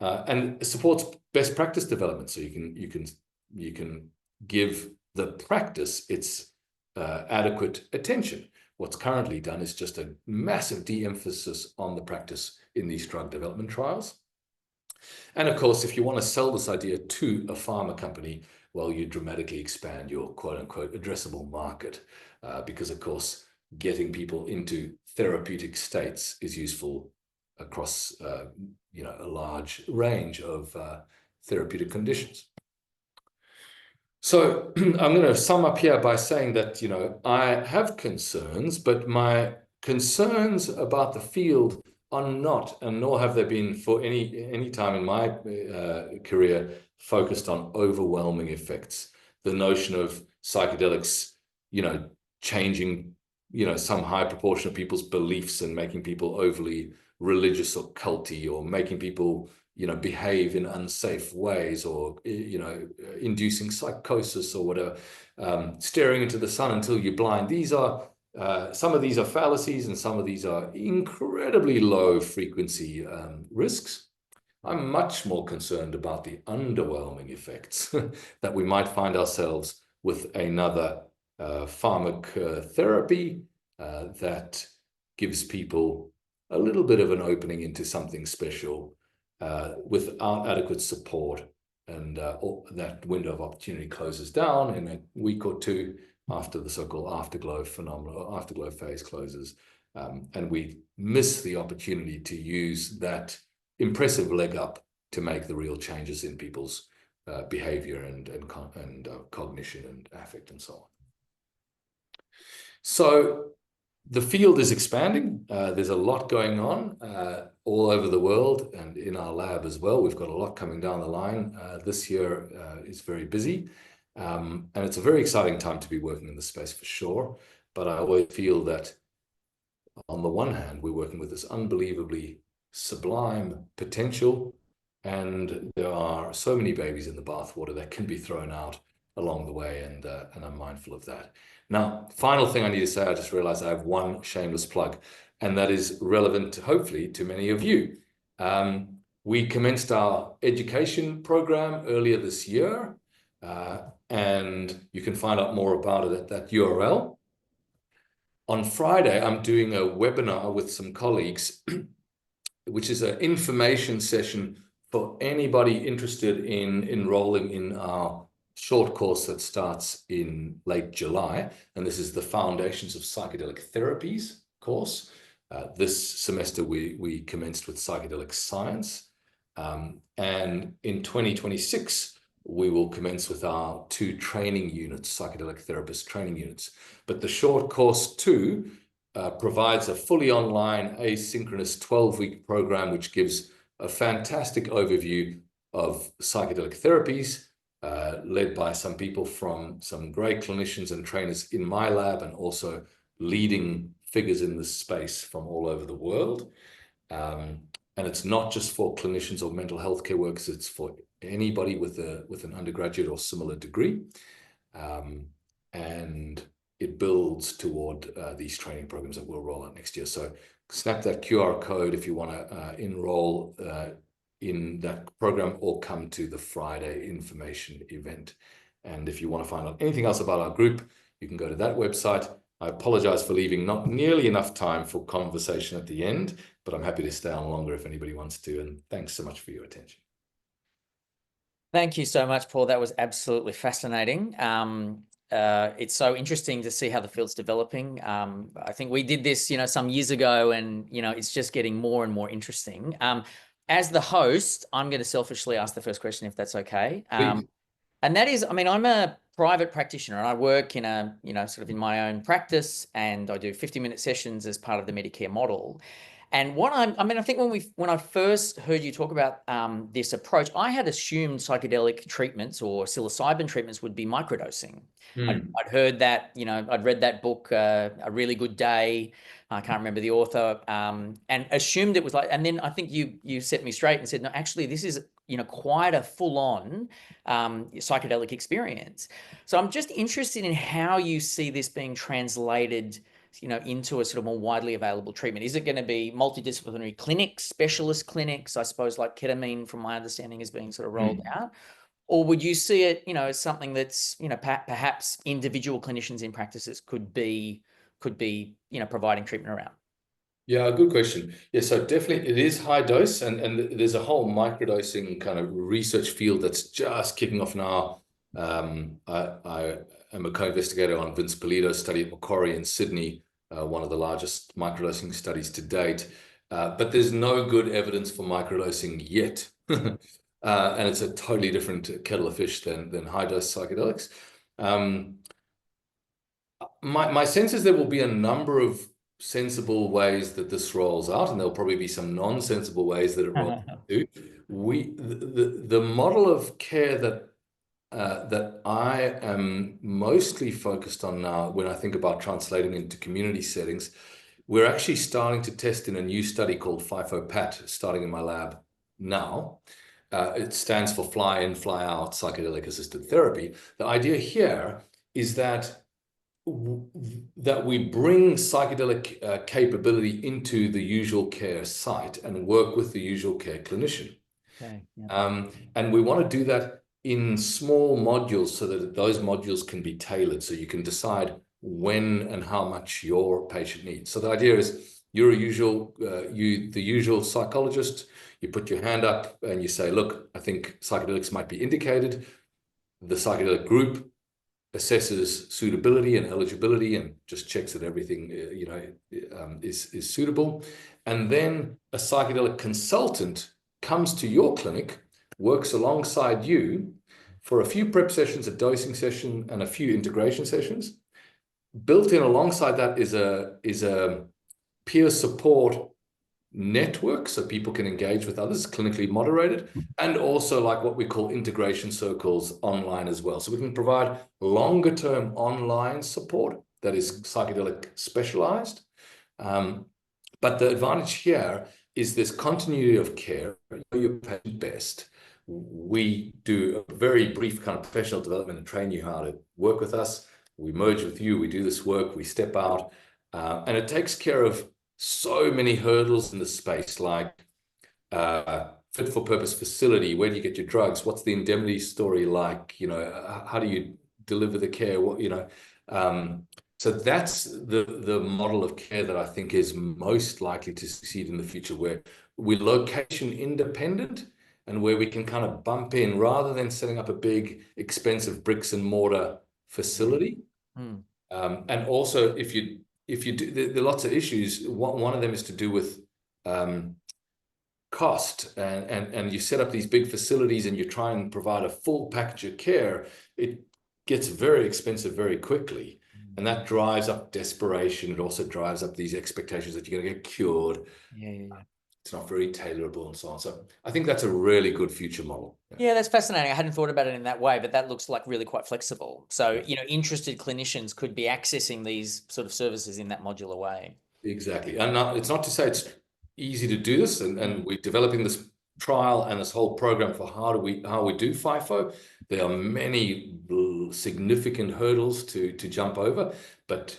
and supports best practice development. So you can give the practice its adequate attention. What's currently done is just a massive de-emphasis on the practice in these drug development trials. And of course, if you want to sell this idea to a pharma company, well, you dramatically expand your quote-unquote addressable market, because of course, getting people into therapeutic states is useful across a large range of therapeutic conditions. So I'm going to sum up here by saying that, I have concerns, but my concerns about the field are not, and nor have they been for any time in my career, focused on overwhelming effects. The notion of psychedelics, changing, some high proportion of people's beliefs and making people overly religious or culty, or making people, behave in unsafe ways, or, inducing psychosis or whatever, staring into the sun until you're blind. These are, some of these are fallacies, and some of these are incredibly low frequency risks. I'm much more concerned about the underwhelming effects that we might find ourselves with another pharmacotherapy that gives people a little bit of an opening into something special without adequate support, and that window of opportunity closes down in a week or two after the so-called afterglow phase closes, and we miss the opportunity to use that impressive leg up to make the real changes in people's behavior and cognition and affect and so on. So the field is expanding. There's a lot going on all over the world and in our lab as well. We've got a lot coming down the line. This year is very busy. And it's a very exciting time to be working in this space for sure. But I always feel that on the one hand, we're working with this unbelievably sublime potential, and there are so many babies in the bathwater that can be thrown out along the way, and I'm mindful of that. Now, final thing I need to say, I just realized I have one shameless plug, and that is relevant, hopefully, to many of you. We commenced our education program earlier this year, and you can find out more about it at that URL. On Friday, I'm doing a webinar with some colleagues, which is an information session for anybody interested in enrolling in our short course that starts in late July. And this is the Foundations of Psychedelic Therapies course. This semester, we commenced with psychedelic science. And in 2026, we will commence with our 2 training units, psychedelic therapist training units. But the short course 2 provides a fully online asynchronous 12-week program, which gives a fantastic overview of psychedelic therapies, led by some people from some great clinicians and trainers in my lab, and also leading figures in this space from all over the world. And it's not just for clinicians or mental health care workers, it's for anybody with an undergraduate or similar degree. And it builds toward these training programs that we'll roll out next year. So snap that QR code if you want to enroll in that program, or come to the Friday information event. And if you want to find out anything else about our group, you can go to that website. I apologize for leaving not nearly enough time for conversation at the end, but I'm happy to stay on longer if anybody wants to. And thanks so much for your attention. Thank you so much, Paul. That was absolutely fascinating. It's so interesting to see how the field's developing. I think we did this, some years ago, and, it's just getting more and more interesting. As the host, I'm going to selfishly ask the first question, if that's okay. And that is, I'm a private practitioner, and I work in a, sort of in my own practice, and I do 50-minute sessions as part of the Medicare model. And I think when I first heard you talk about this approach, I had assumed psychedelic treatments or psilocybin treatments would be microdosing. I'd heard that, I'd read that book, A Really Good Day. I can't remember the author, and assumed it was like, and then I think you set me straight and said, no, actually, this is, quite a full-on psychedelic experience. So I'm just interested in how you see this being translated into a sort of more widely available treatment. Is it going to be multidisciplinary clinics, specialist clinics, I suppose, like ketamine, from my understanding, is being sort of rolled out? Or would you see it, as something that's, perhaps individual clinicians in practices could be, providing treatment around? Yeah, good question. Yeah, so definitely it is high dose, and there's a whole microdosing kind of research field that's just kicking off now. I am a co-investigator on Vince Polito's study at Macquarie in Sydney, one of the largest microdosing studies to date. But there's no good evidence for microdosing yet. And it's a totally different kettle of fish than high-dose psychedelics. My sense is there will be a number of sensible ways that this rolls out, and there'll probably be some non-sensible ways that it rolls out too. The model of care that I am mostly focused on now, when I think about translating into community settings, we're actually starting to test in a new study called FIFO-PAT, starting in my lab now. It stands for Fly In, Fly Out Psychedelic-Assisted Therapy. The idea here is that we bring psychedelic capability into the usual care site and work with the usual care clinician. Okay. Yeah. And we want to do that in small modules so that those modules can be tailored, so you can decide when and how much your patient needs. So the idea is you're the usual psychologist, you put your hand up and you say, look, I think psychedelics might be indicated. The psychedelic group assesses suitability and eligibility and just checks that everything is suitable. And then a psychedelic consultant comes to your clinic, works alongside you for a few prep sessions, a dosing session, and a few integration sessions. Built in alongside that is a peer support network, so people can engage with others, clinically moderated, and also like what we call integration circles online as well. So we can provide longer term online support that is psychedelic specialized. But the advantage here is this continuity of care. You know your patient best. We do a very brief kind of professional development and train you how to work with us. We merge with you, we do this work, we step out, and it takes care of so many hurdles in the space, like fit for purpose facility. Where do you get your drugs? What's the indemnity story like? How do you deliver the care? So that's the model of care that I think is most likely to succeed in the future, where we're location independent and where we can kind of bump in rather than setting up a big, expensive bricks and mortar facility. And also, if you do, there are lots of issues. One of them is to do with cost, and you set up these big facilities and you try and provide a full package of care. It gets very expensive very quickly, and that drives up desperation. It also drives up these expectations that you're going to get cured. It's not very tailorable and so on. So I think that's a really good future model. Yeah, that's fascinating. I hadn't thought about it in that way, but that looks like really quite flexible. So, interested clinicians could be accessing these sort of services in that modular way. Exactly. And it's not to say it's easy to do this, and we're developing this trial and this whole program for how we do FIFO. There are many significant hurdles to jump over, but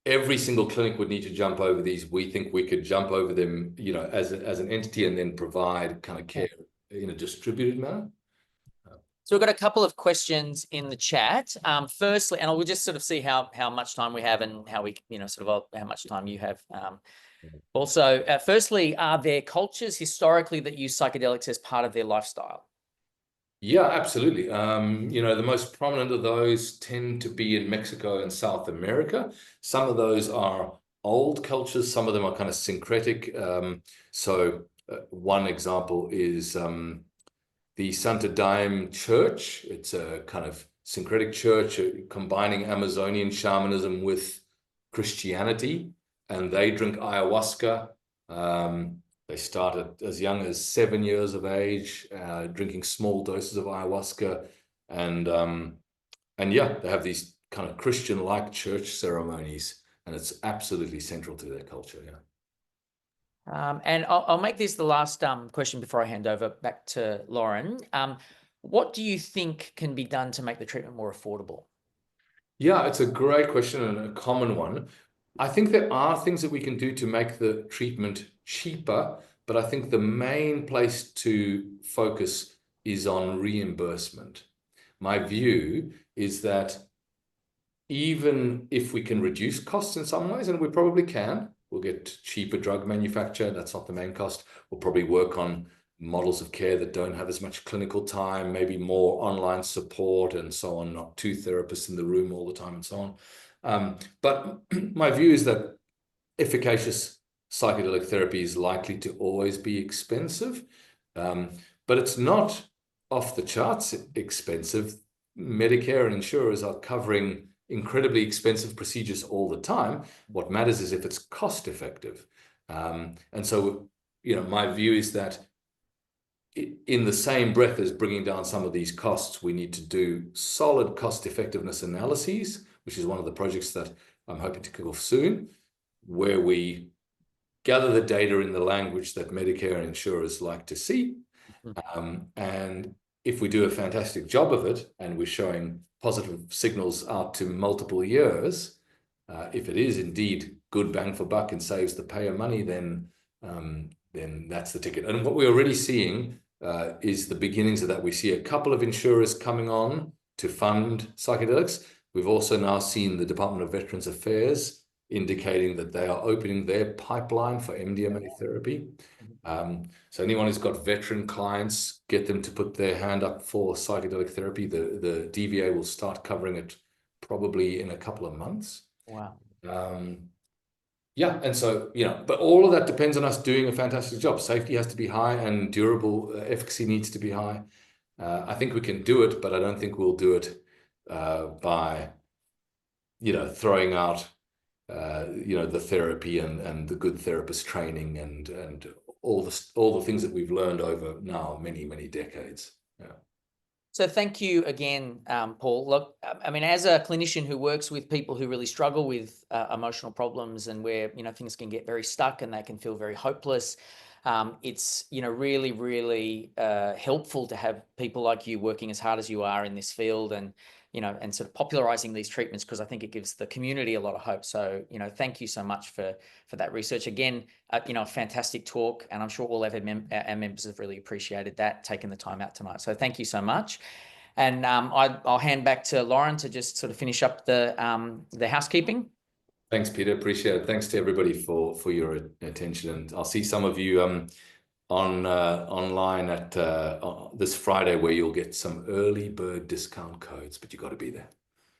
every single clinic would need to jump over these. We think we could jump over them, as an entity, and then provide kind of care in a distributed manner. So we've got a couple of questions in the chat. Firstly, and we'll just sort of see how much time we have and how we, how much time you have. Also, firstly, are there cultures historically that use psychedelics as part of their lifestyle? Yeah, absolutely. The most prominent of those tend to be in Mexico and South America. Some of those are old cultures. Some of them are kind of syncretic. One example is the Santo Daime Church. It's a kind of syncretic church combining Amazonian shamanism with Christianity, and they drink ayahuasca. They started as young as 7 years of age, drinking small doses of ayahuasca, and they have these kind of Christian-like church ceremonies, and it's absolutely central to their culture. And I'll make this the last question before I hand over back to Lauren. What do you think can be done to make the treatment more affordable? Yeah, it's a great question and a common one. I think there are things that we can do to make the treatment cheaper, but I think the main place to focus is on reimbursement. My view is that even if we can reduce costs in some ways, and we probably can, we'll get cheaper drug manufacture. That's not the main cost. We'll probably work on models of care that don't have as much clinical time, maybe more online support and so on, not two therapists in the room all the time and so on. But my view is that efficacious psychedelic therapy is likely to always be expensive, but it's not off the charts expensive. Medicare and insurers are covering incredibly expensive procedures all the time. What matters is if it's cost effective. And so, my view is that in the same breath as bringing down some of these costs, we need to do solid cost effectiveness analyses, which is one of the projects that I'm hoping to kick off soon, where we gather the data in the language that Medicare and insurers like to see. And if we do a fantastic job of it, and we're showing positive signals out to multiple years, if it is indeed good bang for buck and saves the payer money, then that's the ticket. And what we're already seeing is the beginnings of that. We see a couple of insurers coming on to fund psychedelics. We've also now seen the Department of Veterans Affairs indicating that they are opening their pipeline for MDMA therapy. So anyone who's got veteran clients, get them to put their hand up for psychedelic therapy. The DVA will start covering it probably in a couple of months. Wow. Yeah, and so, but all of that depends on us doing a fantastic job. Safety has to be high and durable efficacy needs to be high. I think we can do it, but I don't think we'll do it by, throwing out, the therapy and the good therapist training and all the things that we've learned over now many, many decades. Yeah. So thank you again, Paul. Look, I mean, as a clinician who works with people who really struggle with emotional problems and where, things can get very stuck and they can feel very hopeless, it's, really, really helpful to have people like you working as hard as you are in this field and, and sort of popularizing these treatments, because I think it gives the community a lot of hope. So, thank you so much for that research. Again, a fantastic talk, and I'm sure all our members have really appreciated that, taking the time out tonight. So thank you so much. And I'll hand back to Lauren to just sort of finish up the housekeeping. Thanks, Peter. Appreciate it. Thanks to everybody for your attention. And I'll see some of you online at this Friday, where you'll get some early bird discount codes, but you got to be there.